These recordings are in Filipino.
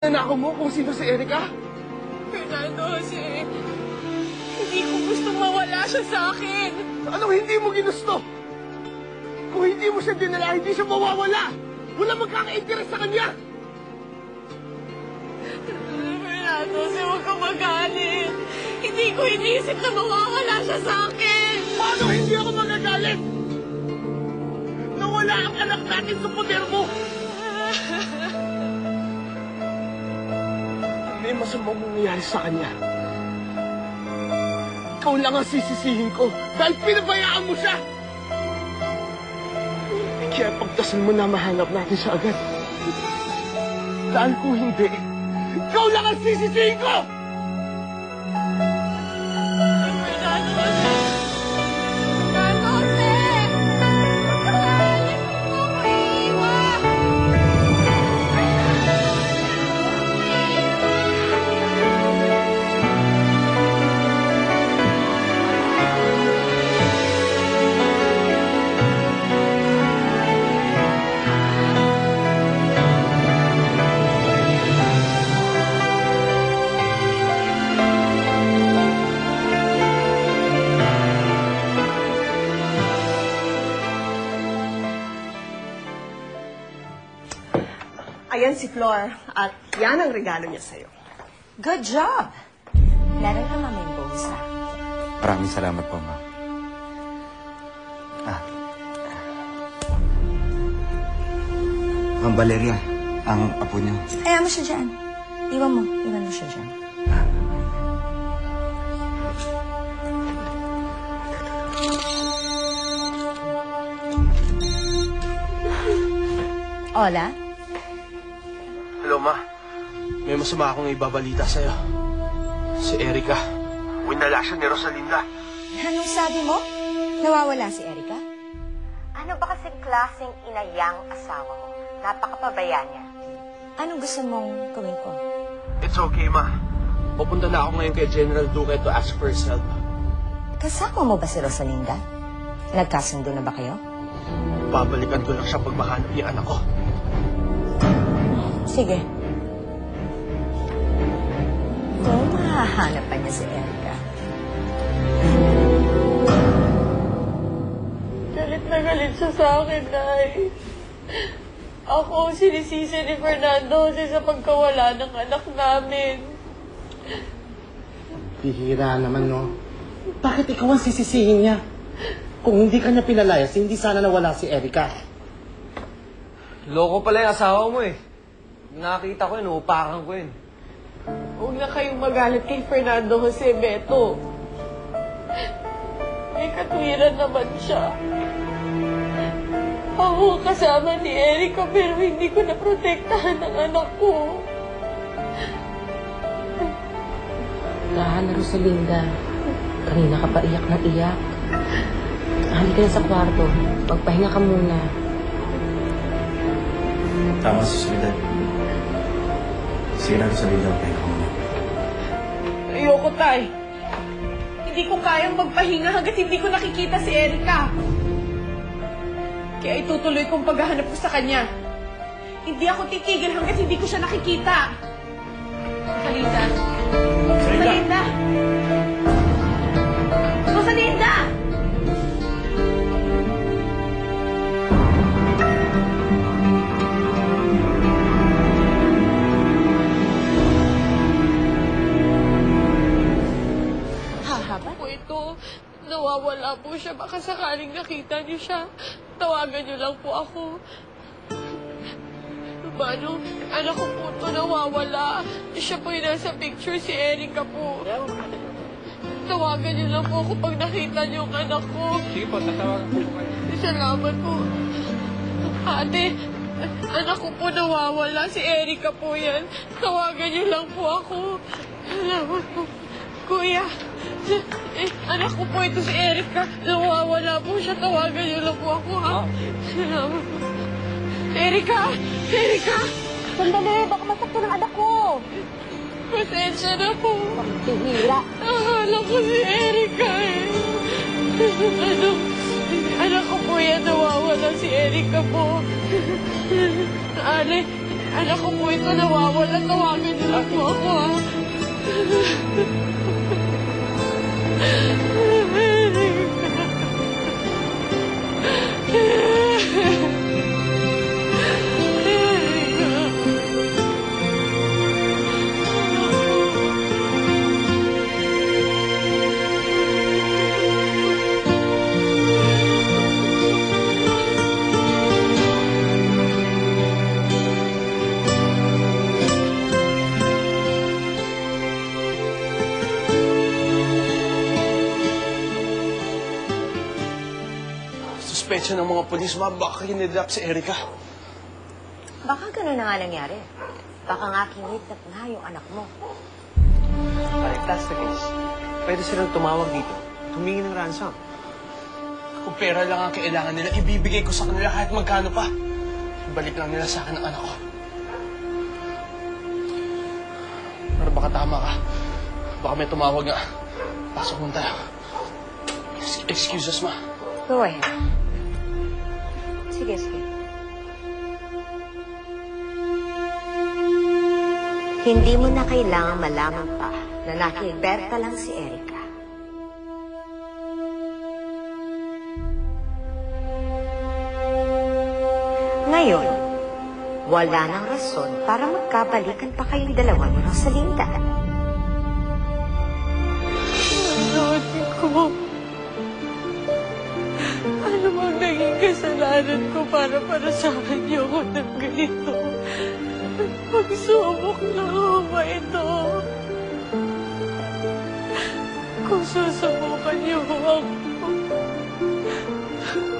Nanako mo kung sino si Erica? Fernando Jose, hindi ko gusto mawala siya sa akin. Anong hindi mo ginusto? Kung hindi mo siya dinala, hindi siya mawawala. Wala magkaka-interest sa kanya. Fernando Jose, huwag kang magalit. Hindi ko inisip na mawawala siya sa akin. Paano hindi ako magagalit? Nawala ang anak natin sa poder mo. May masamang mangyayari sa kanya. Ikaw lang ang sisisihin ko dahil pinabayaan mo siya. Kaya pagdasal mo na mahanap natin siya agad. Dahil kung hindi, ikaw lang ang sisisihin ko! Fernando Jose! Fernando Jose! Pagkakalit mo ko iiwan! Ayan si Flor, at yan ang regalo niya sa'yo. Good job! Meron ka maming bolsa. Maraming salamat po, Ma. Ma'am Valeria, ang apo niyo. Ayaw mo siya dyan. Iwan mo siya dyan. Hola? Hello, Ma. May masama akong ibabalita sa'yo. Si Erica. Winala siya ni Rosalinda. Anong sabi mo? Nawawala si Erica? Ano ba kasing klaseng inayang asawa mo? Napakapabaya niya. Anong gusto mong gawin ko? It's okay, Ma. Pupunta na ako ngayon kay General Duque to ask for his help. Kasama mo ba si Rosalinda? Nagkasundo na ba kayo? Babalikan ko lang siya pag mahanap niya anak ko. Sige. Kung mahahanap pa niya si Erica. Galit na galit siya sa akin, Nay. Ako ang sinisisi ni Fernando Jose sa pagkawala ng anak namin. Bihira naman, no? Bakit ikaw ang sisisihin niya? Kung hindi ka niya pinalayas, hindi sana nawala si Erica. Loko pala yung asawa mo eh. Nakita ko yun, upakan ko yun. Huwag na kayong magalit kay Fernando Jose, Beto. May katwiran naman siya. Ako kasama ni Erica pero hindi ko naprotektahan ang anak ko. Tahan na, Rosalinda. Kanina ka pa iyak na iyak. Halika na sa kwarto. Magpahinga ka muna. Tama si Soledad. Sige na, Rosalinda, pahinga ka muna. Ayoko, Tay. Hindi ko kayang magpahinga hanggat hindi ko nakikita si Erica. Kaya itutuloy kong paghahanap ko sa kanya. Hindi ako titigil hanggat hindi ko siya nakikita. Rosalinda! Rosalinda! Rosalinda! Nawawala po siya. Baka sakaling nakita niyo siya, tawagan niyo lang po ako. Paano? Anak ko po ito nawawala. Siya po yung nasa picture, si Erica po. Tawagan niyo lang po ako pag nakita niyo ang anak ko. Sige po, tatawagan po kayo. Salamat po. Ate, anak ko po nawawala. Si Erica po yan. Tawagan niyo lang po ako. Salamat po. Kuya, anak ko po ito si Erica. Nawawala po siya. Tawagan niyo lang po ako, ha? Salamat po. Erica! Erica! Sandali, baka masakto ng anak ko. Pasensya na po. Tihira. Akala ko si Erica eh. Anak ko po yan. Nawawala si Erica po. Anak ko po ito nawawala. Tawagan niyo lang po ako, ha? Suspecha ng mga polis, ma'am, baka kinidnap si Erica. Baka ganun na nga nangyari. Baka nga kinidnap nga yung anak mo. If that's the case, pwede silang tumawag dito. Humingi ng ransom. Kung pera lang ang kailangan nila, ibibigay ko sa kanila kahit magkano pa. Balik lang nila sa akin ang anak ko. Pero baka tama ka. Baka may tumawag nga. Pasok muna tayo. Excuse us, ma. Go ahead. Sige, sige. Hindi mo na kailangan malaman pa na nakilberta lang si Erica. Ngayon, wala nang rason para magkabalikan pa kayong dalawa ni Rosalinda. Ate ko. Ano bang naging kasalanan ko para sa akin niyo ako ng ganito? Pagsubok na ako ba ito? Kung susubukan niyo ako,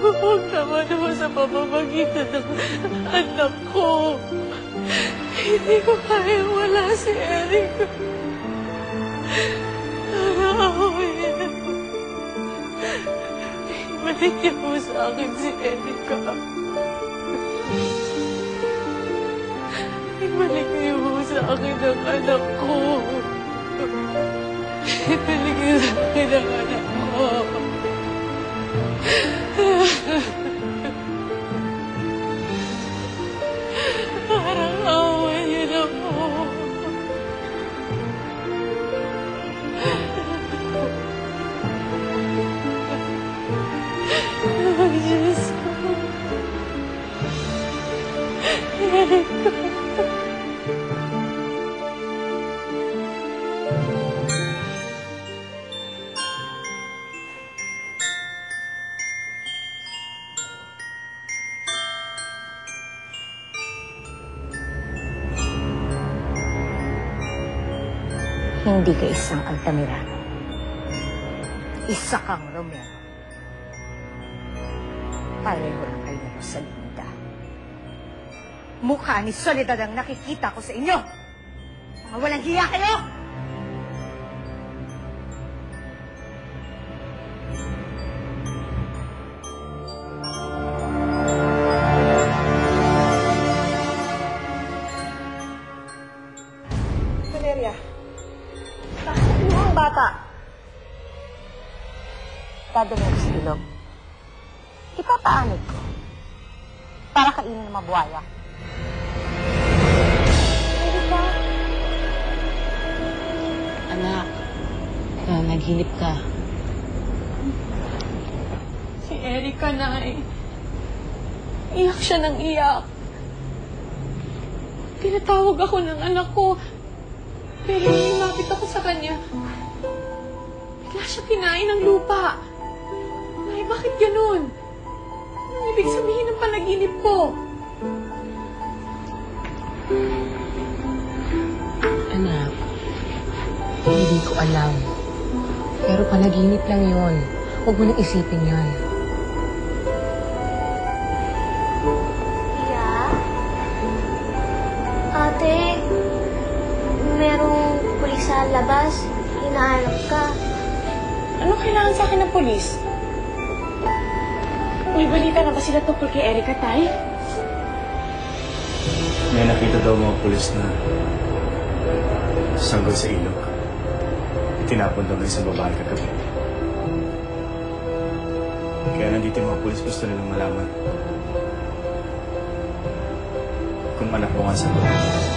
huwag naman ako sa pamamagitan ng anak ko. Hindi ko kaya wala si Eric. Ibalik niyo po sa akin si Erica. Ibalik niyo po sa akin ang anak ko. Ibalik niyo sa akin ang anak ko. Parang away niyo na po. Oh, Diyos ko. Erica. Hindi ka isang Altamirano. Isa kang Romero. Pareho lang kayo ni Rosalinda. Mukha ni Soledad ang nakikita ko sa inyo. Mga walang hiya kayo! Valeria, bakit mo ang bata? Dadalhin ko sa ilog. Ipapaanod ko. Para kainin ng mga buhaya. Anak, naghinip ka. Si Erica na eh. Iyak siya ng iyak. Tinatawag ako ng anak ko. Pero nung lumapit ako sa kanya, bigla siya kinain ng lupa. Ay, bakit ganun? Anong ibig sabihin ng panaginip ko? Anak, hindi ko alam. Pero panaginip lang yun. Huwag mo nang isipin yun. Ate, merong pulis sa labas. Hinahanap ka. Anong kailangan sa akin ng polis? May balita na ba sila tungkol kay Erica, Tay? May nakita daw mga pulis na sanggol sa ilog. Itinapon daw ng isang babae kagabi. Kaya nandito yung mga pulis, gusto nilang malaman kung anak mo nga sa loob.